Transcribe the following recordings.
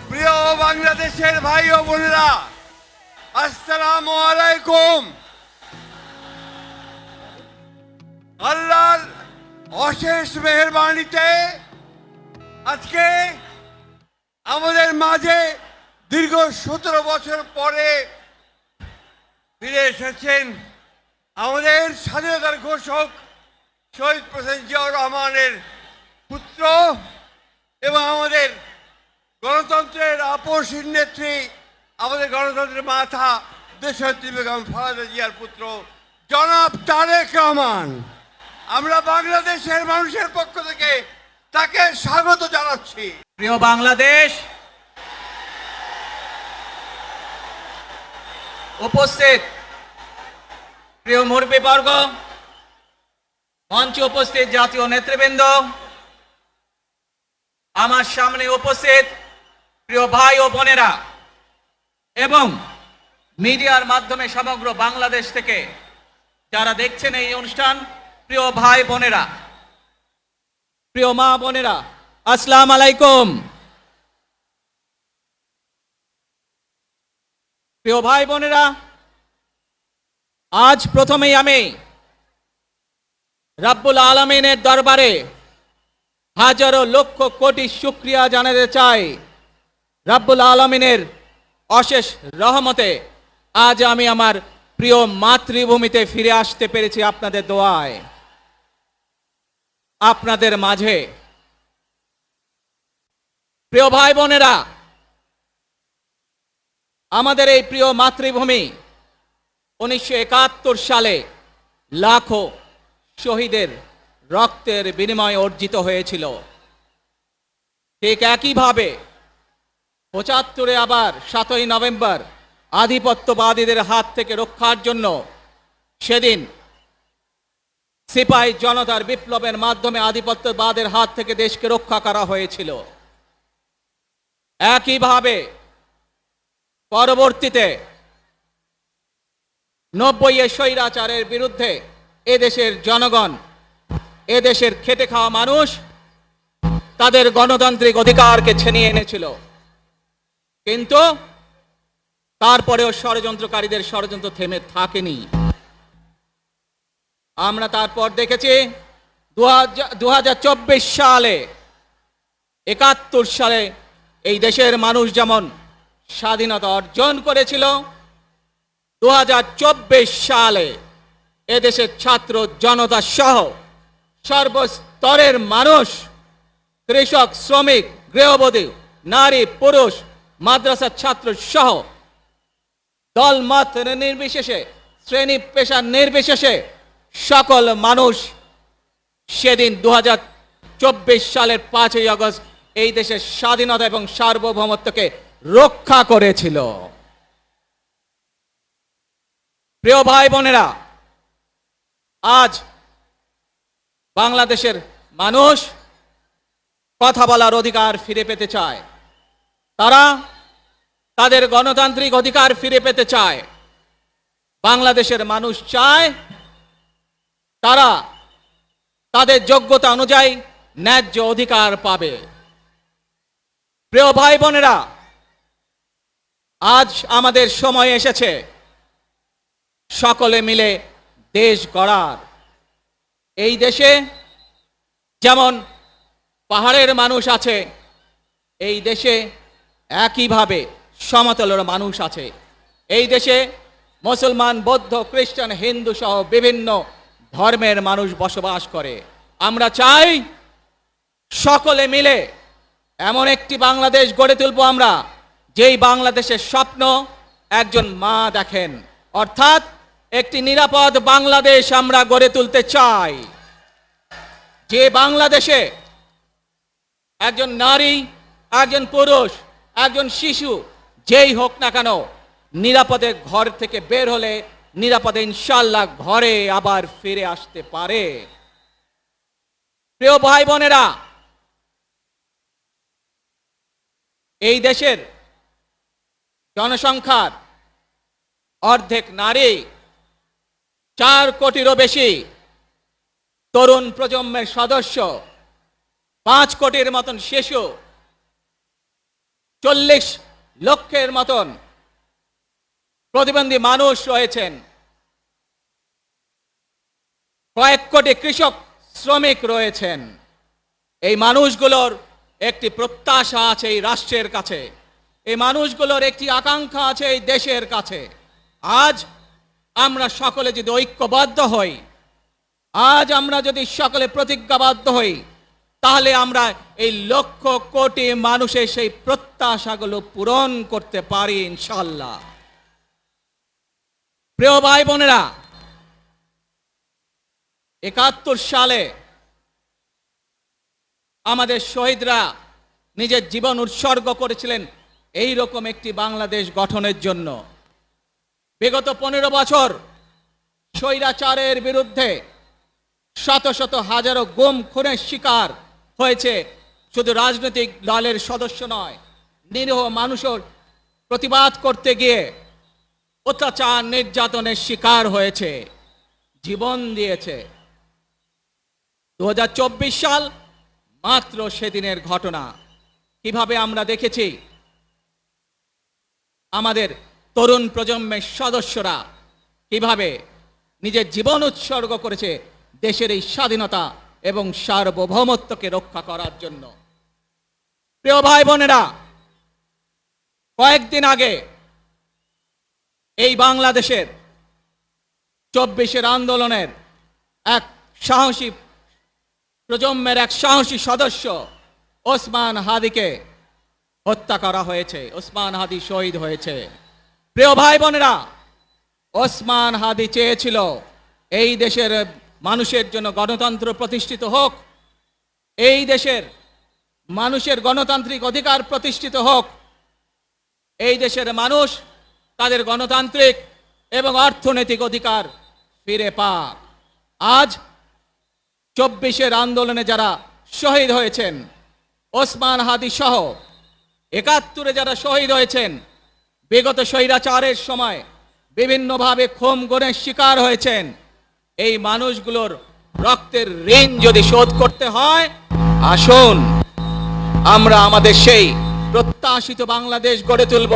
প্রিয় বাংলাদেশের ভাই ও বোনেরা, আসসালামু আলাইকুম। আল্লাহর অশেষ মেহেরবানিতে আজকে আমাদের মাঝে দীর্ঘ 17 বছর পরে ফিরে এসেছেন আমাদের স্বাধীনতার ঘোষক শহীদ প্রেসিডেন্ট জিয়াউর রহমানের পুত্র এবং আমাদের গণতন্ত্রের আপসহীন নেত্রী, আমাদের গণতন্ত্রের মাথা দেশনেত্রী বেগম খালেদা জিয়ার পুত্র জনাব তারেক রহমান। আমরা বাংলাদেশের মানুষের পক্ষ থেকে তাকে স্বাগত জানাচ্ছি। প্রিয় বাংলাদেশ, উপস্থিত প্রিয় মুরব্বীবর্গ, মঞ্চে উপস্থিত জাতীয় নেতৃবৃন্দ, আমার সামনে উপস্থিত প্রিয় ভাই ও বোনেরা এবং মিডিয়ার মাধ্যমে সমগ্র বাংলাদেশ থেকে যারা দেখছেন এই অনুষ্ঠান, প্রিয় ভাই বোনেরা, প্রিয় মা বোনেরা, আসসালামু আলাইকুম। প্রিয় ভাই বোনেরা, আজ প্রথমেই আমি রাব্বুল আলামিনের দরবারে হাজারো লক্ষ কোটি শুকরিয়া জানাতে চাই। রাব্বুল আলামিনের অশেষ রহমতে আজ আমি আমার প্রিয় মাতৃভূমিতে ফিরে আসতে পেরেছি আপনাদের দোয়ায়। আপনাদের মাঝে প্রিয় ভাই বোনেরা, আমাদের এই প্রিয় মাতৃভূমি 1971 সালে লাখো শহীদের রক্তের বিনিময়ে অর্জিত হয়েছিল। ঠিক একইভাবে 75-এ আবার 7ই নভেম্বর আধিপত্যবাদীদের হাত থেকে রক্ষার জন্য সেদিন সিপাহী জনতার বিপ্লবের মাধ্যমে আধিপত্যবাদের হাত থেকে দেশকে রক্ষা করা হয়েছিল। একইভাবে পরবর্তীতে 90-এ স্বৈরাচারের বিরুদ্ধে এদেশের জনগণ, এদেশের খেটে খাওয়া মানুষ তাদের গণতান্ত্রিক অধিকারকে ছিনিয়ে এনেছিল। কিন্তু তারপরেও ষড়যন্ত্রকারীদের ষড়যন্ত্র থেমে থাকেনি। আমরা তারপর দেখেছি 2024 সালে, 71 সালে এই দেশের মানুষ যেমন স্বাধীনতা অর্জন করেছিল, 2024 সালে এদেশের ছাত্র জনতা সহ সর্বস্তরের মানুষ, কৃষক, শ্রমিক, গৃহবধূ, নারী, পুরুষ, মাদ্রাসার ছাত্র সহ দলমত নির্বিশেষে, শ্রেণী পেশা নির্বিশেষে সকল মানুষ সেদিন 2024 সালের 5ই আগস্ট এই দেশের স্বাধীনতা এবং সার্বভৌমত্বকে রক্ষা করেছিল। প্রিয় ভাই বোনেরা, আজ বাংলাদেশের মানুষ কথা বলার অধিকার ফিরে পেতে চায়। তারা তাদের গণতান্ত্রিক অধিকার ফিরে পেতে চায়। বাংলাদেশের মানুষ চায় তারা তাদের যোগ্যতা অনুযায়ী ন্যায্য অধিকার পাবে। প্রিয় ভাই বোনেরা, আজ আমাদের সময় এসেছে সকলে মিলে দেশ গড়ার। এই দেশে যেমন পাহাড়ের মানুষ আছে, এই দেশে একইভাবে সমতলের মানুষ আছে। এই দেশে মুসলমান, বৌদ্ধ, খ্রিস্টান, হিন্দু সহ বিভিন্ন ধর্মের মানুষ বসবাস করে। আমরা চাই সকলে মিলে এমন একটি বাংলাদেশ গড়ে তুলব আমরা, যেই বাংলাদেশের স্বপ্ন একজন মা দেখেন, অর্থাৎ একটি নিরাপদ বাংলাদেশ আমরা গড়ে তুলতে চাই। যে বাংলাদেশে একজন নারী, একজন পুরুষ, একজন শিশু যেই হোক না কেন নিরাপদে ঘর থেকে বের হলে নিরাপদে ইনশাআল্লাহ ঘরে আবার ফিরে আসতে পারে। প্রিয় ভাই বোনেরা, এই দেশের জনসংখ্যার অর্ধেক নারী, 4 কোটিরও বেশি। তরুণ প্রজন্মের সদস্য, 5 কোটির মতন শিশু, 40 লক্ষের মতন প্রতিবন্ধী মানুষ রয়েছেন, কয়েক কোটি কৃষক শ্রমিক রয়েছেন। এই মানুষগুলোর একটি প্রত্যাশা আছে এই রাষ্ট্রের কাছে, এই মানুষগুলোর একটি আকাঙ্ক্ষা আছে এই দেশের কাছে। আজ আমরা সকলে যদি ঐক্যবদ্ধ হই, আজ আমরা যদি সকলে প্রতিজ্ঞাবদ্ধ হই, তাহলে আমরা এই লক্ষ কোটি মানুষের সেই প্রত্যাশাগুলো পূরণ করতে পারি ইনশাআল্লাহ। প্রিয় ভাই বোনেরা, 71 সালে আমাদের শহীদরা নিজের জীবন উৎসর্গ করেছিলেন এই রকম একটি বাংলাদেশ গঠনের জন্য। বিগত 15 বছর স্বৈরাচারের বিরুদ্ধে শত শত হাজারো গুম খুনের শিকার হয়েছে শুধু রাজনৈতিক দলের সদস্য নয়, নিরীহ মানুষের প্রতিবাদ করতে গিয়ে অত্যাচার নির্যাতনের শিকার হয়েছে, জীবন দিয়েছে। 2024 সাল মাত্র সেদিনের ঘটনা। কিভাবে আমরা দেখেছি আমাদের তরুণ প্রজন্মের সদস্যরা কিভাবে নিজের জীবন উৎসর্গ করেছে দেশের এই স্বাধীনতা এবং সার্বভৌমত্বকে রক্ষা করার জন্য। প্রিয় ভাই বোনেরা, কয়েকদিন আগে এই বাংলাদেশের 24-এর আন্দোলনের এক সাহসী প্রজন্মের এক সাহসী সদস্য ওসমান হাদিকে হত্যা করা হয়েছে। ওসমান হাদি শহীদ হয়েছে। প্রিয় ভাই বোনেরা, ওসমান হাদি চেয়েছিল এই দেশের মানুষের জন্য গণতন্ত্র প্রতিষ্ঠিত হোক, এই দেশের মানুষের গণতান্ত্রিক অধিকার প্রতিষ্ঠিত হোক, এই দেশের মানুষ তাদের গণতান্ত্রিক এবং অর্থনৈতিক অধিকার ফিরে পাক। আজ 24-এর আন্দোলনে যারা শহীদ হয়েছেন, ওসমান হাদি সহ 71-এ যারা শহীদ হয়েছেন, বিগত স্বৈরাচারের সময় বিভিন্নভাবে খুন গুমের শিকার হয়েছেন, এই মানুষগুলোর রক্তের ঋণ যদি শোধ করতে হয়, আসুন আমরা আমাদের সেই প্রত্যাশিত বাংলাদেশ গড়ে তুলব,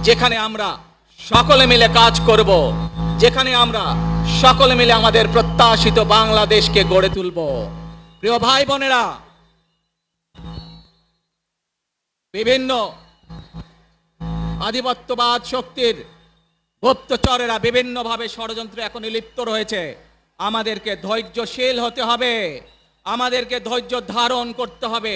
যেখানে আমরা সকলে মিলে কাজ করব, যেখানে আমরা সকলে মিলে আমাদের প্রত্যাশিত বাংলাদেশকে গড়ে তুলব। প্রিয় ভাই বোনেরা, বিভিন্ন আধিপত্যবাদ শক্তির গুপ্তচরেরা বিভিন্নভাবে ষড়যন্ত্রে এখন লিপ্ত রয়েছে। আমাদেরকে ধৈর্যশীল হতে হবে, আমাদেরকে ধৈর্য ধারণ করতে হবে।